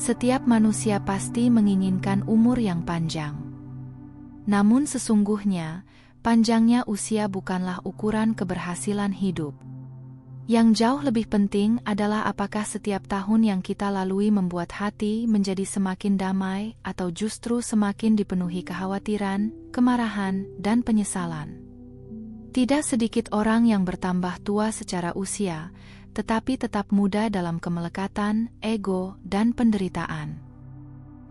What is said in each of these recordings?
Setiap manusia pasti menginginkan umur yang panjang. Namun sesungguhnya, panjangnya usia bukanlah ukuran keberhasilan hidup. Yang jauh lebih penting adalah apakah setiap tahun yang kita lalui membuat hati menjadi semakin damai atau justru semakin dipenuhi kekhawatiran, kemarahan, dan penyesalan. Tidak sedikit orang yang bertambah tua secara usia, tetapi tetap muda dalam kemelekatan, ego, dan penderitaan.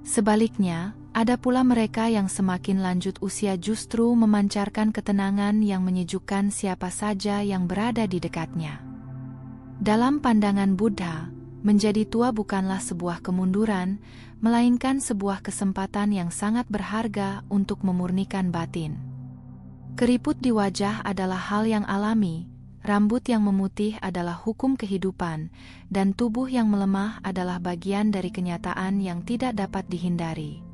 Sebaliknya, ada pula mereka yang semakin lanjut usia justru memancarkan ketenangan yang menyejukkan siapa saja yang berada di dekatnya. Dalam pandangan Buddha, menjadi tua bukanlah sebuah kemunduran, melainkan sebuah kesempatan yang sangat berharga untuk memurnikan batin. Keriput di wajah adalah hal yang alami, rambut yang memutih adalah hukum kehidupan, dan tubuh yang melemah adalah bagian dari kenyataan yang tidak dapat dihindari.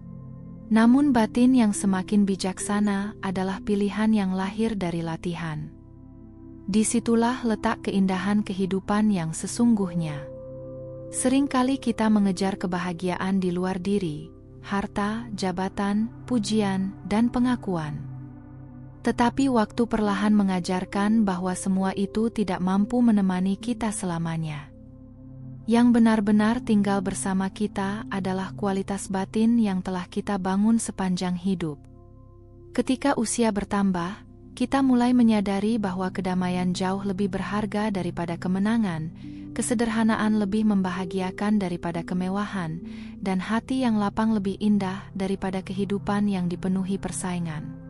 Namun batin yang semakin bijaksana adalah pilihan yang lahir dari latihan. Disitulah letak keindahan kehidupan yang sesungguhnya. Seringkali kita mengejar kebahagiaan di luar diri, harta, jabatan, pujian, dan pengakuan. Tetapi waktu perlahan mengajarkan bahwa semua itu tidak mampu menemani kita selamanya. Yang benar-benar tinggal bersama kita adalah kualitas batin yang telah kita bangun sepanjang hidup. Ketika usia bertambah, kita mulai menyadari bahwa kedamaian jauh lebih berharga daripada kemenangan, kesederhanaan lebih membahagiakan daripada kemewahan, dan hati yang lapang lebih indah daripada kehidupan yang dipenuhi persaingan.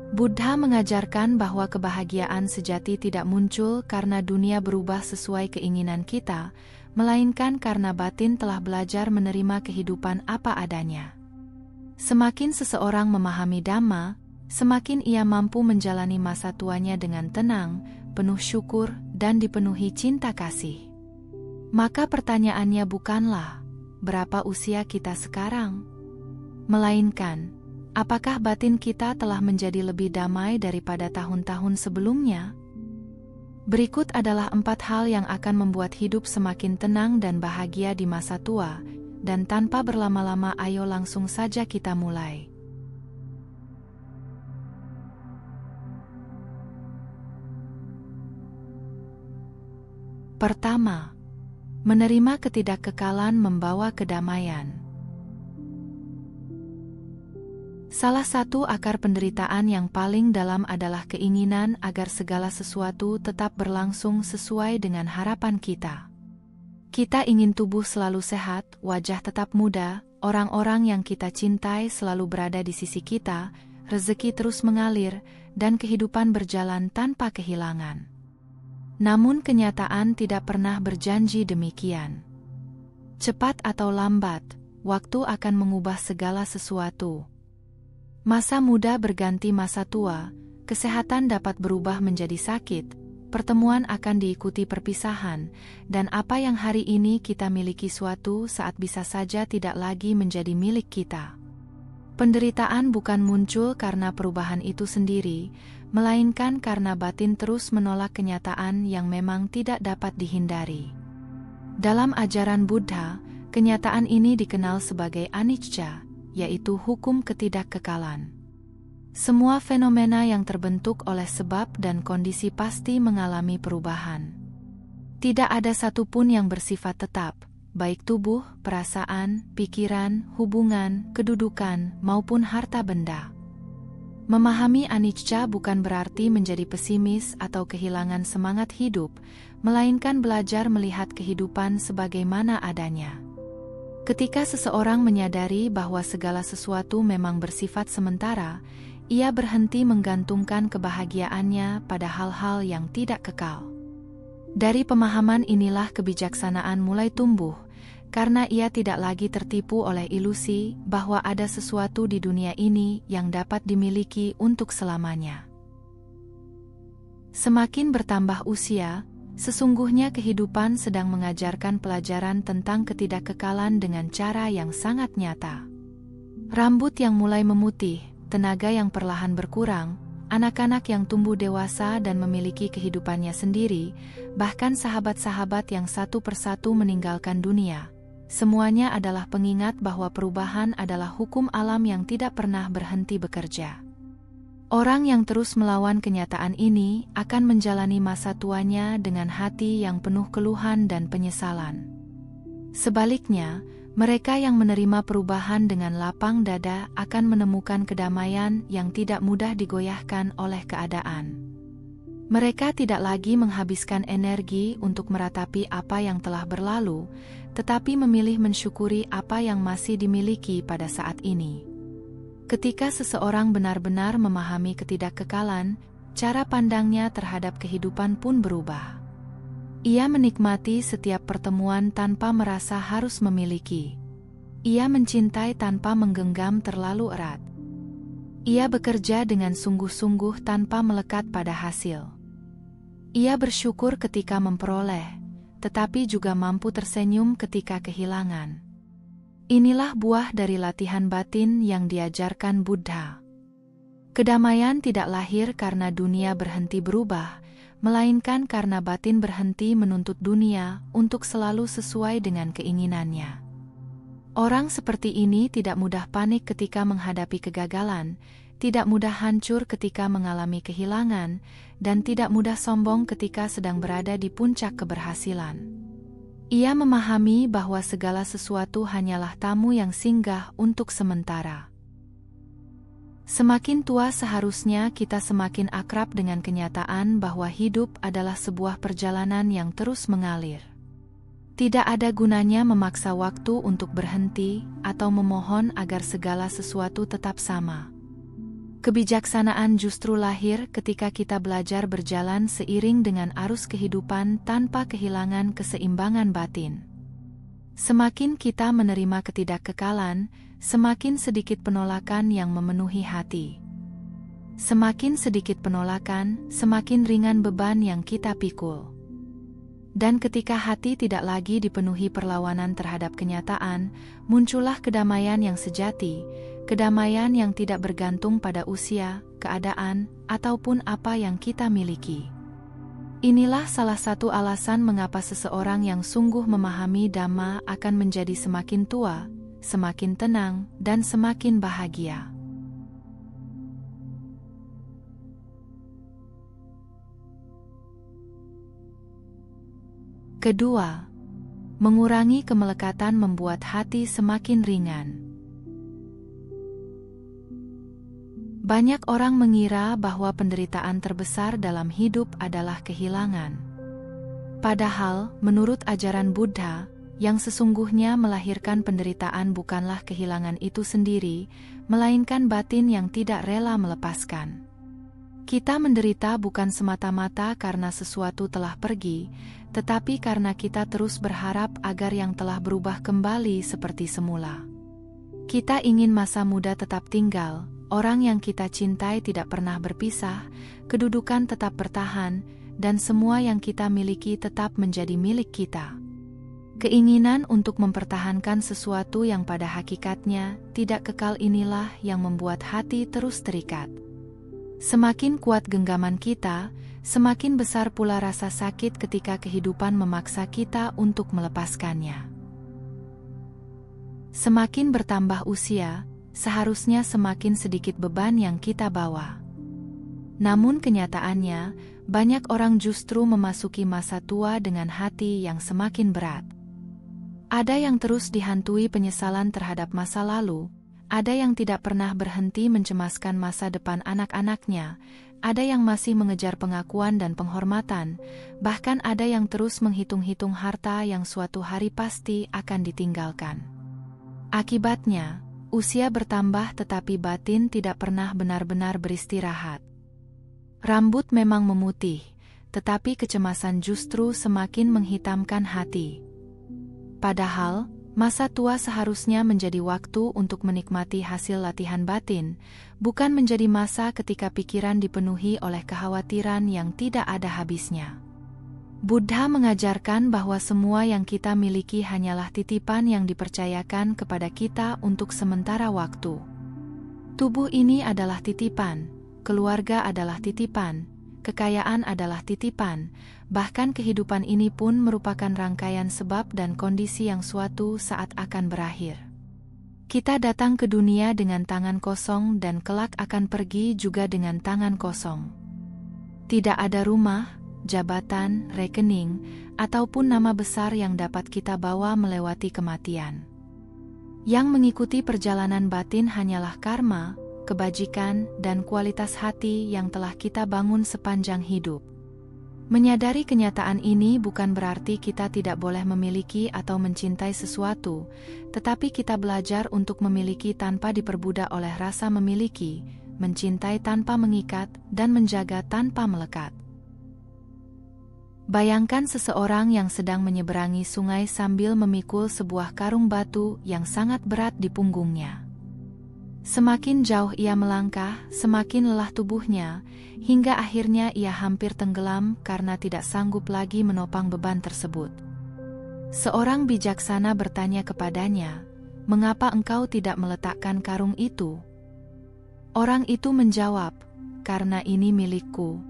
Buddha mengajarkan bahwa kebahagiaan sejati tidak muncul karena dunia berubah sesuai keinginan kita, melainkan karena batin telah belajar menerima kehidupan apa adanya. Semakin seseorang memahami Dhamma, semakin ia mampu menjalani masa tuanya dengan tenang, penuh syukur, dan dipenuhi cinta kasih. Maka pertanyaannya bukanlah, berapa usia kita sekarang? Melainkan, apakah batin kita telah menjadi lebih damai daripada tahun-tahun sebelumnya? Berikut adalah 4 hal yang akan membuat hidup semakin tenang dan bahagia di masa tua, dan tanpa berlama-lama ayo langsung saja kita mulai. Pertama, menerima ketidakkekalan membawa kedamaian. Salah satu akar penderitaan yang paling dalam adalah keinginan agar segala sesuatu tetap berlangsung sesuai dengan harapan kita. Kita ingin tubuh selalu sehat, wajah tetap muda, orang-orang yang kita cintai selalu berada di sisi kita, rezeki terus mengalir, dan kehidupan berjalan tanpa kehilangan. Namun kenyataan tidak pernah berjanji demikian. Cepat atau lambat, waktu akan mengubah segala sesuatu. Masa muda berganti masa tua, kesehatan dapat berubah menjadi sakit, pertemuan akan diikuti perpisahan, dan apa yang hari ini kita miliki suatu saat bisa saja tidak lagi menjadi milik kita. Penderitaan bukan muncul karena perubahan itu sendiri, melainkan karena batin terus menolak kenyataan yang memang tidak dapat dihindari. Dalam ajaran Buddha, kenyataan ini dikenal sebagai anicca, yaitu hukum ketidakkekalan. Semua fenomena yang terbentuk oleh sebab dan kondisi pasti mengalami perubahan. Tidak ada satupun yang bersifat tetap, baik tubuh, perasaan, pikiran, hubungan, kedudukan, maupun harta benda. Memahami anicca bukan berarti menjadi pesimis atau kehilangan semangat hidup, melainkan belajar melihat kehidupan sebagaimana adanya. Ketika seseorang menyadari bahwa segala sesuatu memang bersifat sementara, ia berhenti menggantungkan kebahagiaannya pada hal-hal yang tidak kekal. Dari pemahaman inilah kebijaksanaan mulai tumbuh, karena ia tidak lagi tertipu oleh ilusi bahwa ada sesuatu di dunia ini yang dapat dimiliki untuk selamanya. Semakin bertambah usia, sesungguhnya kehidupan sedang mengajarkan pelajaran tentang ketidakkekalan dengan cara yang sangat nyata. Rambut yang mulai memutih, tenaga yang perlahan berkurang, anak-anak yang tumbuh dewasa dan memiliki kehidupannya sendiri, bahkan sahabat-sahabat yang satu persatu meninggalkan dunia. semuanya adalah pengingat bahwa perubahan adalah hukum alam yang tidak pernah berhenti bekerja. Orang yang terus melawan kenyataan ini akan menjalani masa tuanya dengan hati yang penuh keluhan dan penyesalan. Sebaliknya, mereka yang menerima perubahan dengan lapang dada akan menemukan kedamaian yang tidak mudah digoyahkan oleh keadaan. Mereka tidak lagi menghabiskan energi untuk meratapi apa yang telah berlalu, tetapi memilih mensyukuri apa yang masih dimiliki pada saat ini. Ketika seseorang benar-benar memahami ketidakkekalan, cara pandangnya terhadap kehidupan pun berubah. Ia menikmati setiap pertemuan tanpa merasa harus memiliki. Ia mencintai tanpa menggenggam terlalu erat. Ia bekerja dengan sungguh-sungguh tanpa melekat pada hasil. Ia bersyukur ketika memperoleh, tetapi juga mampu tersenyum ketika kehilangan. Inilah buah dari latihan batin yang diajarkan Buddha. Kedamaian tidak lahir karena dunia berhenti berubah, melainkan karena batin berhenti menuntut dunia untuk selalu sesuai dengan keinginannya. Orang seperti ini tidak mudah panik ketika menghadapi kegagalan, tidak mudah hancur ketika mengalami kehilangan, dan tidak mudah sombong ketika sedang berada di puncak keberhasilan. Ia memahami bahwa segala sesuatu hanyalah tamu yang singgah untuk sementara. Semakin tua seharusnya kita semakin akrab dengan kenyataan bahwa hidup adalah sebuah perjalanan yang terus mengalir. Tidak ada gunanya memaksa waktu untuk berhenti atau memohon agar segala sesuatu tetap sama. Kebijaksanaan justru lahir ketika kita belajar berjalan seiring dengan arus kehidupan tanpa kehilangan keseimbangan batin. Semakin kita menerima ketidakkekalan, semakin sedikit penolakan yang memenuhi hati. Semakin sedikit penolakan, semakin ringan beban yang kita pikul. Dan ketika hati tidak lagi dipenuhi perlawanan terhadap kenyataan, muncullah kedamaian yang sejati, kedamaian yang tidak bergantung pada usia, keadaan, ataupun apa yang kita miliki. Inilah salah satu alasan mengapa seseorang yang sungguh memahami Dhamma akan menjadi semakin tua, semakin tenang, dan semakin bahagia. Kedua, mengurangi kemelekatan membuat hati semakin ringan. Banyak orang mengira bahwa penderitaan terbesar dalam hidup adalah kehilangan. Padahal, menurut ajaran Buddha, yang sesungguhnya melahirkan penderitaan bukanlah kehilangan itu sendiri, melainkan batin yang tidak rela melepaskan. Kita menderita bukan semata-mata karena sesuatu telah pergi, tetapi karena kita terus berharap agar yang telah berubah kembali seperti semula. Kita ingin masa muda tetap tinggal, orang yang kita cintai tidak pernah berpisah, kedudukan tetap bertahan, dan semua yang kita miliki tetap menjadi milik kita. Keinginan untuk mempertahankan sesuatu yang pada hakikatnya tidak kekal inilah yang membuat hati terus terikat. Semakin kuat genggaman kita, semakin besar pula rasa sakit ketika kehidupan memaksa kita untuk melepaskannya. Semakin bertambah usia, seharusnya semakin sedikit beban yang kita bawa. Namun kenyataannya, banyak orang justru memasuki masa tua dengan hati yang semakin berat. Ada yang terus dihantui penyesalan terhadap masa lalu, ada yang tidak pernah berhenti mencemaskan masa depan anak-anaknya, ada yang masih mengejar pengakuan dan penghormatan, bahkan ada yang terus menghitung-hitung harta yang suatu hari pasti akan ditinggalkan. Akibatnya, usia bertambah tetapi batin tidak pernah benar-benar beristirahat. Rambut memang memutih, tetapi kecemasan justru semakin menghitamkan hati. Padahal, masa tua seharusnya menjadi waktu untuk menikmati hasil latihan batin, bukan menjadi masa ketika pikiran dipenuhi oleh kekhawatiran yang tidak ada habisnya. Buddha mengajarkan bahwa semua yang kita miliki hanyalah titipan yang dipercayakan kepada kita untuk sementara waktu. Tubuh ini adalah titipan, keluarga adalah titipan, kekayaan adalah titipan, bahkan kehidupan ini pun merupakan rangkaian sebab dan kondisi yang suatu saat akan berakhir. Kita datang ke dunia dengan tangan kosong dan kelak akan pergi juga dengan tangan kosong. Tidak ada rumah, jabatan, rekening, ataupun nama besar yang dapat kita bawa melewati kematian. Yang mengikuti perjalanan batin hanyalah karma, kebajikan, dan kualitas hati yang telah kita bangun sepanjang hidup. Menyadari kenyataan ini bukan berarti kita tidak boleh memiliki atau mencintai sesuatu, tetapi kita belajar untuk memiliki tanpa diperbudak oleh rasa memiliki, mencintai tanpa mengikat, dan menjaga tanpa melekat. Bayangkan seseorang yang sedang menyeberangi sungai sambil memikul sebuah karung batu yang sangat berat di punggungnya. Semakin jauh ia melangkah, semakin lelah tubuhnya, hingga akhirnya ia hampir tenggelam karena tidak sanggup lagi menopang beban tersebut. Seorang bijaksana bertanya kepadanya, "Mengapa engkau tidak meletakkan karung itu?" Orang itu menjawab, "Karena ini milikku.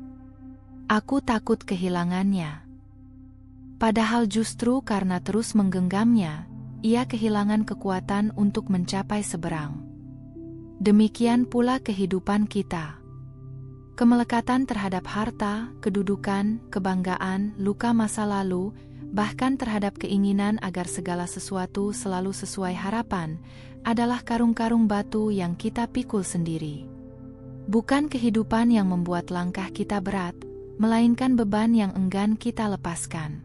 Aku takut kehilangannya." Padahal justru karena terus menggenggamnya, ia kehilangan kekuatan untuk mencapai seberang. Demikian pula kehidupan kita. Kemelekatan terhadap harta, kedudukan, kebanggaan, luka masa lalu, bahkan terhadap keinginan agar segala sesuatu selalu sesuai harapan, adalah karung-karung batu yang kita pikul sendiri. Bukan kehidupan yang membuat langkah kita berat, melainkan beban yang enggan kita lepaskan.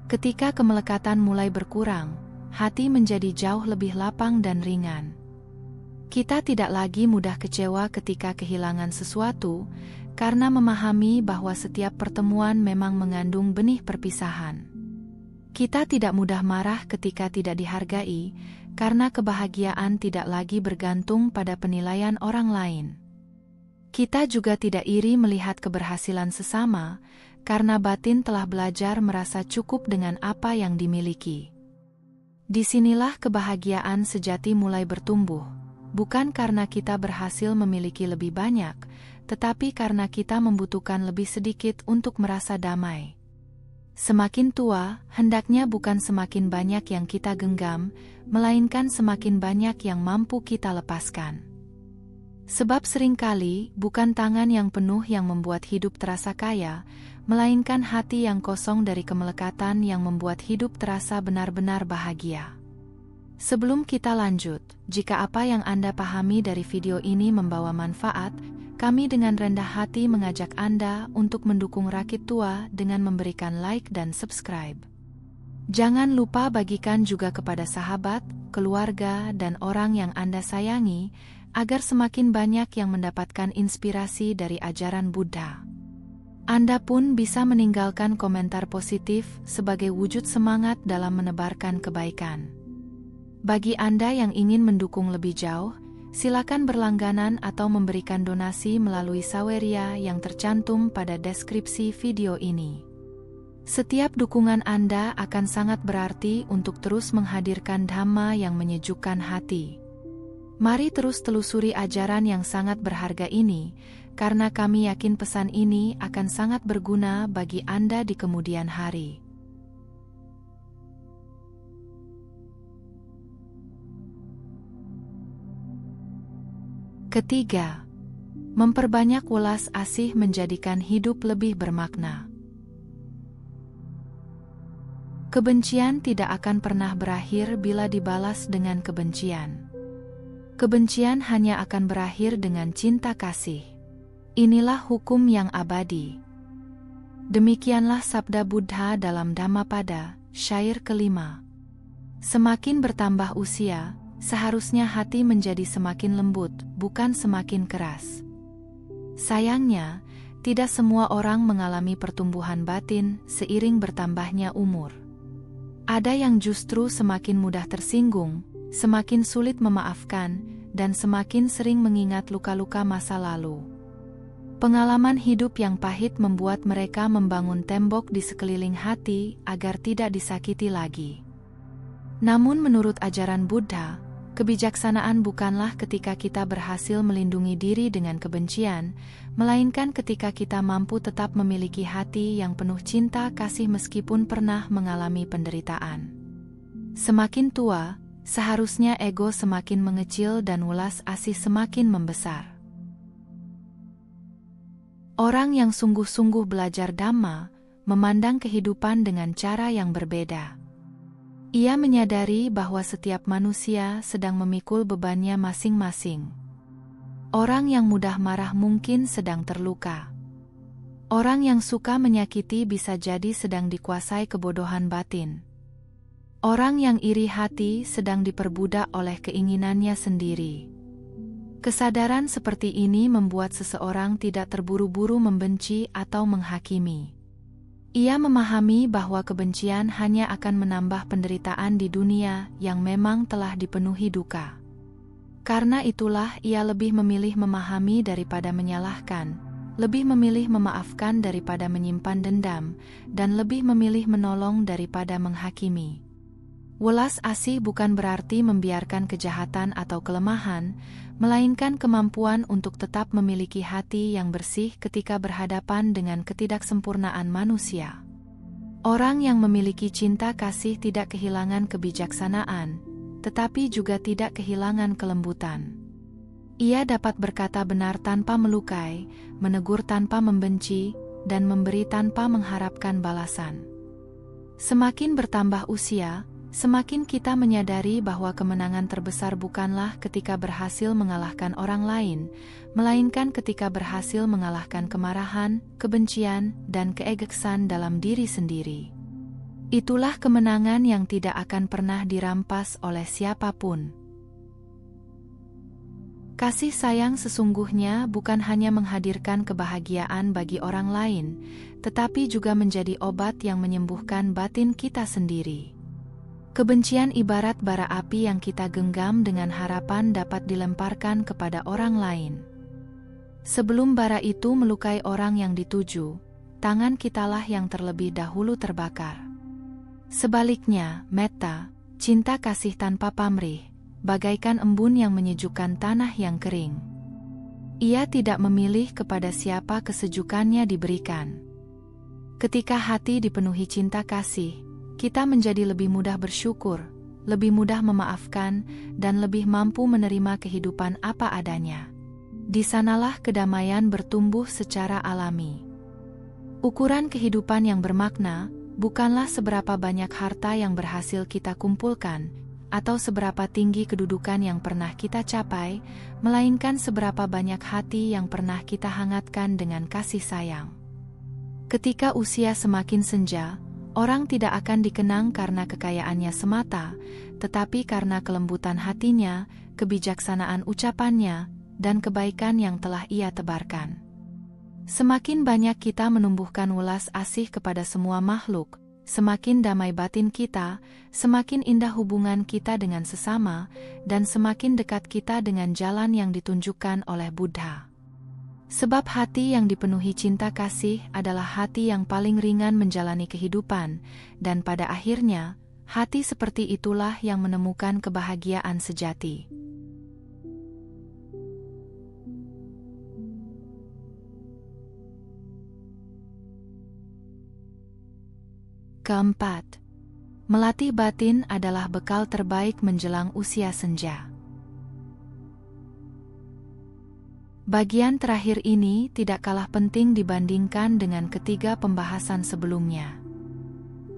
Ketika kemelekatan mulai berkurang, hati menjadi jauh lebih lapang dan ringan. Kita tidak lagi mudah kecewa ketika kehilangan sesuatu, karena memahami bahwa setiap pertemuan memang mengandung benih perpisahan. Kita tidak mudah marah ketika tidak dihargai, karena kebahagiaan tidak lagi bergantung pada penilaian orang lain. Kita juga tidak iri melihat keberhasilan sesama, karena batin telah belajar merasa cukup dengan apa yang dimiliki. Disinilah kebahagiaan sejati mulai bertumbuh. Bukan karena kita berhasil memiliki lebih banyak, tetapi karena kita membutuhkan lebih sedikit untuk merasa damai. Semakin tua, hendaknya bukan semakin banyak yang kita genggam, melainkan semakin banyak yang mampu kita lepaskan. Sebab seringkali, bukan tangan yang penuh yang membuat hidup terasa kaya, melainkan hati yang kosong dari kemelekatan yang membuat hidup terasa benar-benar bahagia. Sebelum kita lanjut, jika apa yang Anda pahami dari video ini membawa manfaat, kami dengan rendah hati mengajak Anda untuk mendukung Rakit Tua dengan memberikan like dan subscribe. Jangan lupa bagikan juga kepada sahabat, keluarga, dan orang yang Anda sayangi, agar semakin banyak yang mendapatkan inspirasi dari ajaran Buddha. Anda pun bisa meninggalkan komentar positif sebagai wujud semangat dalam menebarkan kebaikan. Bagi Anda yang ingin mendukung lebih jauh, silakan berlangganan atau memberikan donasi melalui Saweria yang tercantum pada deskripsi video ini. Setiap dukungan Anda akan sangat berarti untuk terus menghadirkan Dhamma yang menyejukkan hati. Mari terus telusuri ajaran yang sangat berharga ini, karena kami yakin pesan ini akan sangat berguna bagi Anda di kemudian hari. Ketiga, memperbanyak welas asih menjadikan hidup lebih bermakna. Kebencian tidak akan pernah berakhir bila dibalas dengan kebencian. Kebencian hanya akan berakhir dengan cinta kasih. Inilah hukum yang abadi. Demikianlah sabda Buddha dalam Dhammapada, syair kelima. Semakin bertambah usia, seharusnya hati menjadi semakin lembut, bukan semakin keras. Sayangnya, tidak semua orang mengalami pertumbuhan batin seiring bertambahnya umur. Ada yang justru semakin mudah tersinggung, semakin sulit memaafkan, dan semakin sering mengingat luka-luka masa lalu. Pengalaman hidup yang pahit membuat mereka membangun tembok di sekeliling hati agar tidak disakiti lagi. Namun menurut ajaran Buddha, Kebijaksanaan bukanlah ketika kita berhasil melindungi diri dengan kebencian, melainkan ketika kita mampu tetap memiliki hati yang penuh cinta kasih meskipun pernah mengalami penderitaan. Semakin tua, seharusnya ego semakin mengecil dan welas asih semakin membesar. Orang yang sungguh-sungguh belajar Dhamma, memandang kehidupan dengan cara yang berbeda. Ia menyadari bahwa setiap manusia sedang memikul bebannya masing-masing. Orang yang mudah marah mungkin sedang terluka. Orang yang suka menyakiti bisa jadi sedang dikuasai kebodohan batin. Orang yang iri hati sedang diperbudak oleh keinginannya sendiri. Kesadaran seperti ini membuat seseorang tidak terburu-buru membenci atau menghakimi. Ia memahami bahwa kebencian hanya akan menambah penderitaan di dunia yang memang telah dipenuhi duka. Karena itulah ia lebih memilih memahami daripada menyalahkan, lebih memilih memaafkan daripada menyimpan dendam, dan lebih memilih menolong daripada menghakimi. Welas asih bukan berarti membiarkan kejahatan atau kelemahan, melainkan kemampuan untuk tetap memiliki hati yang bersih ketika berhadapan dengan ketidaksempurnaan manusia. Orang yang memiliki cinta kasih tidak kehilangan kebijaksanaan, tetapi juga tidak kehilangan kelembutan. Ia dapat berkata benar tanpa melukai, menegur tanpa membenci, dan memberi tanpa mengharapkan balasan. Semakin bertambah usia, semakin kita menyadari bahwa kemenangan terbesar bukanlah ketika berhasil mengalahkan orang lain, melainkan ketika berhasil mengalahkan kemarahan, kebencian, dan keegoisan dalam diri sendiri. Itulah kemenangan yang tidak akan pernah dirampas oleh siapapun. Kasih sayang sesungguhnya bukan hanya menghadirkan kebahagiaan bagi orang lain, tetapi juga menjadi obat yang menyembuhkan batin kita sendiri. Kebencian ibarat bara api yang kita genggam dengan harapan dapat dilemparkan kepada orang lain. Sebelum bara itu melukai orang yang dituju, tangan kitalah yang terlebih dahulu terbakar. Sebaliknya, metta, cinta kasih tanpa pamrih, bagaikan embun yang menyejukkan tanah yang kering. Ia tidak memilih kepada siapa kesejukannya diberikan. Ketika hati dipenuhi cinta kasih, kita menjadi lebih mudah bersyukur, lebih mudah memaafkan, dan lebih mampu menerima kehidupan apa adanya. Di sanalah kedamaian bertumbuh secara alami. Ukuran kehidupan yang bermakna bukanlah seberapa banyak harta yang berhasil kita kumpulkan, atau seberapa tinggi kedudukan yang pernah kita capai, melainkan seberapa banyak hati yang pernah kita hangatkan dengan kasih sayang. Ketika usia semakin senja, orang tidak akan dikenang karena kekayaannya semata, tetapi karena kelembutan hatinya, kebijaksanaan ucapannya, dan kebaikan yang telah ia tebarkan. Semakin banyak kita menumbuhkan welas asih kepada semua makhluk, semakin damai batin kita, semakin indah hubungan kita dengan sesama, dan semakin dekat kita dengan jalan yang ditunjukkan oleh Buddha. Sebab hati yang dipenuhi cinta kasih adalah hati yang paling ringan menjalani kehidupan, dan pada akhirnya, hati seperti itulah yang menemukan kebahagiaan sejati. Keempat, melatih batin adalah bekal terbaik menjelang usia senja. Bagian terakhir ini tidak kalah penting dibandingkan dengan ketiga pembahasan sebelumnya.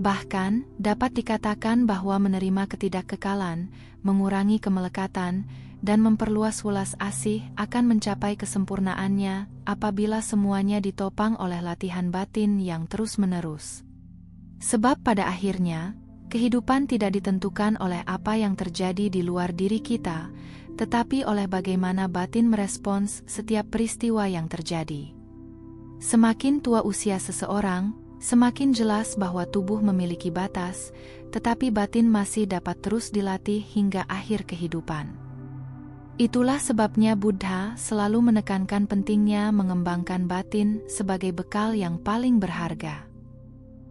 Bahkan, dapat dikatakan bahwa menerima ketidakkekalan, mengurangi kemelekatan, dan memperluas welas asih akan mencapai kesempurnaannya apabila semuanya ditopang oleh latihan batin yang terus-menerus. Sebab pada akhirnya, kehidupan tidak ditentukan oleh apa yang terjadi di luar diri kita, tetapi oleh bagaimana batin merespons setiap peristiwa yang terjadi. Semakin tua usia seseorang, semakin jelas bahwa tubuh memiliki batas, tetapi batin masih dapat terus dilatih hingga akhir kehidupan. Itulah sebabnya Buddha selalu menekankan pentingnya mengembangkan batin sebagai bekal yang paling berharga.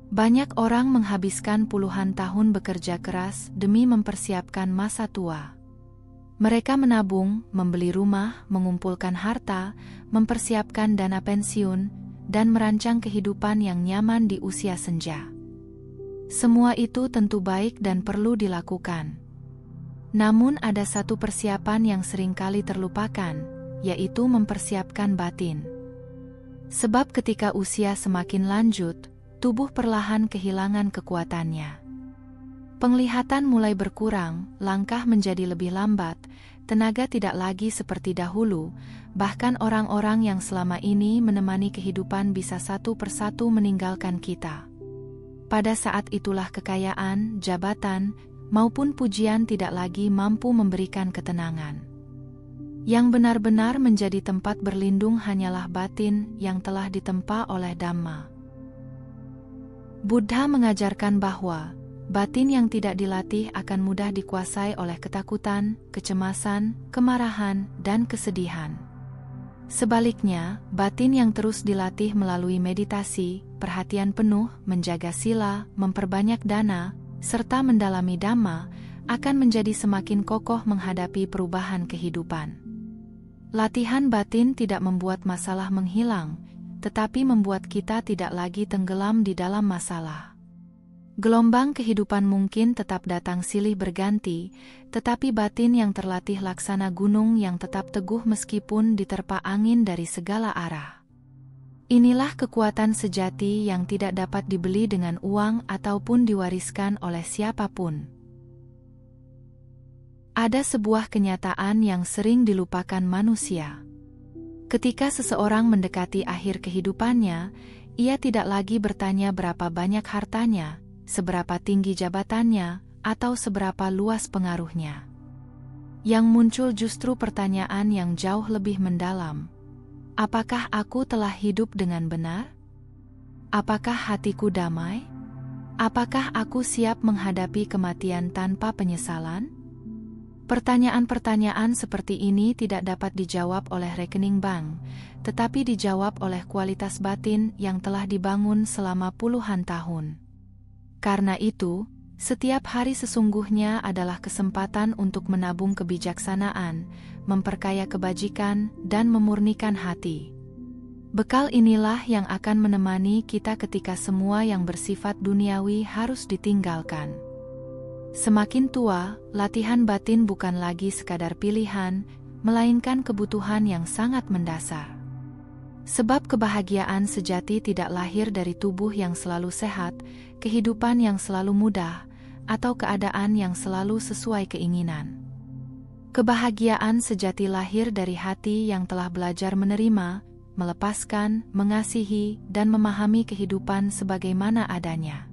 Banyak orang menghabiskan puluhan tahun bekerja keras demi mempersiapkan masa tua. Mereka menabung, membeli rumah, mengumpulkan harta, mempersiapkan dana pensiun, dan merancang kehidupan yang nyaman di usia senja. Semua itu tentu baik dan perlu dilakukan. Namun ada satu persiapan yang seringkali terlupakan, yaitu mempersiapkan batin. Sebab ketika usia semakin lanjut, tubuh perlahan kehilangan kekuatannya. Penglihatan mulai berkurang, langkah menjadi lebih lambat, tenaga tidak lagi seperti dahulu, bahkan orang-orang yang selama ini menemani kehidupan bisa satu persatu meninggalkan kita. Pada saat itulah kekayaan, jabatan, maupun pujian tidak lagi mampu memberikan ketenangan. Yang benar-benar menjadi tempat berlindung hanyalah batin yang telah ditempa oleh Dhamma. Buddha mengajarkan bahwa batin yang tidak dilatih akan mudah dikuasai oleh ketakutan, kecemasan, kemarahan, dan kesedihan. Sebaliknya, batin yang terus dilatih melalui meditasi, perhatian penuh, menjaga sila, memperbanyak dana, serta mendalami Dhamma, akan menjadi semakin kokoh menghadapi perubahan kehidupan. Latihan batin tidak membuat masalah menghilang, tetapi membuat kita tidak lagi tenggelam di dalam masalah. Gelombang kehidupan mungkin tetap datang silih berganti, tetapi batin yang terlatih laksana gunung yang tetap teguh meskipun diterpa angin dari segala arah. Inilah kekuatan sejati yang tidak dapat dibeli dengan uang ataupun diwariskan oleh siapapun. Ada sebuah kenyataan yang sering dilupakan manusia. Ketika seseorang mendekati akhir kehidupannya, ia tidak lagi bertanya berapa banyak hartanya, seberapa tinggi jabatannya, atau seberapa luas pengaruhnya. Yang muncul justru pertanyaan yang jauh lebih mendalam. Apakah aku telah hidup dengan benar? Apakah hatiku damai? Apakah aku siap menghadapi kematian tanpa penyesalan? Pertanyaan-pertanyaan seperti ini tidak dapat dijawab oleh rekening bank, tetapi dijawab oleh kualitas batin yang telah dibangun selama puluhan tahun. Karena itu, setiap hari sesungguhnya adalah kesempatan untuk menabung kebijaksanaan, memperkaya kebajikan, dan memurnikan hati. Bekal inilah yang akan menemani kita ketika semua yang bersifat duniawi harus ditinggalkan. Semakin tua, latihan batin bukan lagi sekadar pilihan, melainkan kebutuhan yang sangat mendasar. Sebab kebahagiaan sejati tidak lahir dari tubuh yang selalu sehat, kehidupan yang selalu mudah, atau keadaan yang selalu sesuai keinginan. Kebahagiaan sejati lahir dari hati yang telah belajar menerima, melepaskan, mengasihi, dan memahami kehidupan sebagaimana adanya.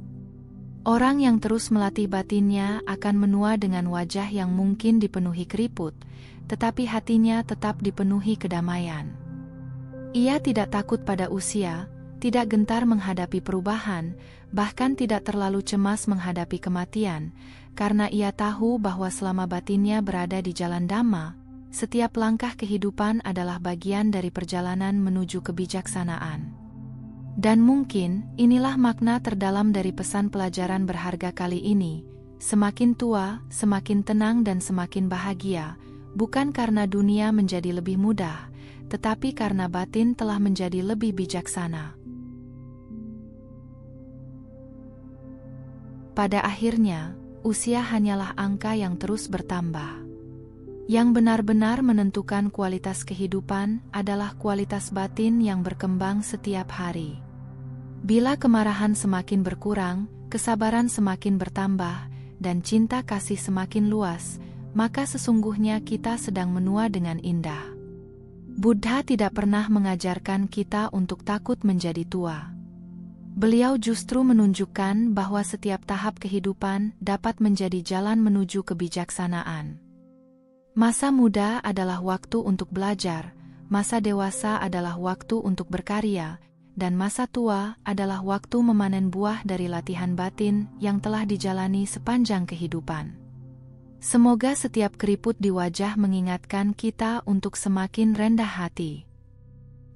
Orang yang terus melatih batinnya akan menua dengan wajah yang mungkin dipenuhi keriput, tetapi hatinya tetap dipenuhi kedamaian. Ia tidak takut pada usia, tidak gentar menghadapi perubahan, bahkan tidak terlalu cemas menghadapi kematian, karena ia tahu bahwa selama batinnya berada di jalan Dhamma, setiap langkah kehidupan adalah bagian dari perjalanan menuju kebijaksanaan. Dan mungkin, inilah makna terdalam dari pesan pelajaran berharga kali ini, semakin tua, semakin tenang dan semakin bahagia, bukan karena dunia menjadi lebih mudah, tetapi karena batin telah menjadi lebih bijaksana. Pada akhirnya, usia hanyalah angka yang terus bertambah. Yang benar-benar menentukan kualitas kehidupan adalah kualitas batin yang berkembang setiap hari. Bila kemarahan semakin berkurang, kesabaran semakin bertambah, dan cinta kasih semakin luas, maka sesungguhnya kita sedang menua dengan indah. Buddha tidak pernah mengajarkan kita untuk takut menjadi tua. Beliau justru menunjukkan bahwa setiap tahap kehidupan dapat menjadi jalan menuju kebijaksanaan. Masa muda adalah waktu untuk belajar, masa dewasa adalah waktu untuk berkarya, dan masa tua adalah waktu memanen buah dari latihan batin yang telah dijalani sepanjang kehidupan. Semoga setiap keriput di wajah mengingatkan kita untuk semakin rendah hati.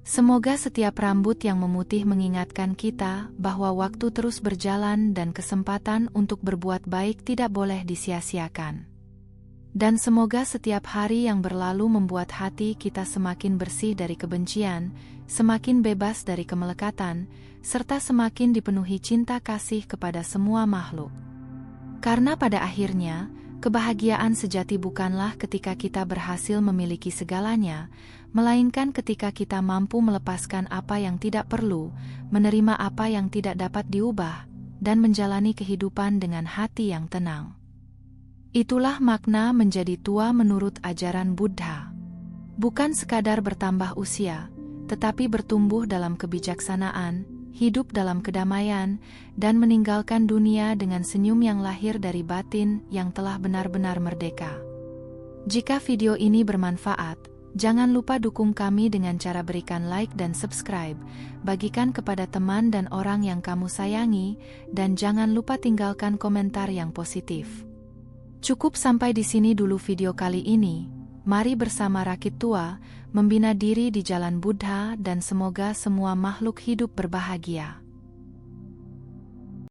Semoga setiap rambut yang memutih mengingatkan kita bahwa waktu terus berjalan dan kesempatan untuk berbuat baik tidak boleh disia-siakan. Dan semoga setiap hari yang berlalu membuat hati kita semakin bersih dari kebencian, semakin bebas dari kemelekatan, serta semakin dipenuhi cinta kasih kepada semua makhluk. Karena pada akhirnya, kebahagiaan sejati bukanlah ketika kita berhasil memiliki segalanya, melainkan ketika kita mampu melepaskan apa yang tidak perlu, menerima apa yang tidak dapat diubah, dan menjalani kehidupan dengan hati yang tenang. Itulah makna menjadi tua menurut ajaran Buddha. Bukan sekadar bertambah usia, tetapi bertumbuh dalam kebijaksanaan, hidup dalam kedamaian, dan meninggalkan dunia dengan senyum yang lahir dari batin yang telah benar-benar merdeka. Jika video ini bermanfaat, jangan lupa dukung kami dengan cara berikan like dan subscribe, bagikan kepada teman dan orang yang kamu sayangi, dan jangan lupa tinggalkan komentar yang positif. Cukup sampai di sini dulu video kali ini. Mari bersama Rakit Tua membina diri di jalan Buddha dan semoga semua makhluk hidup berbahagia.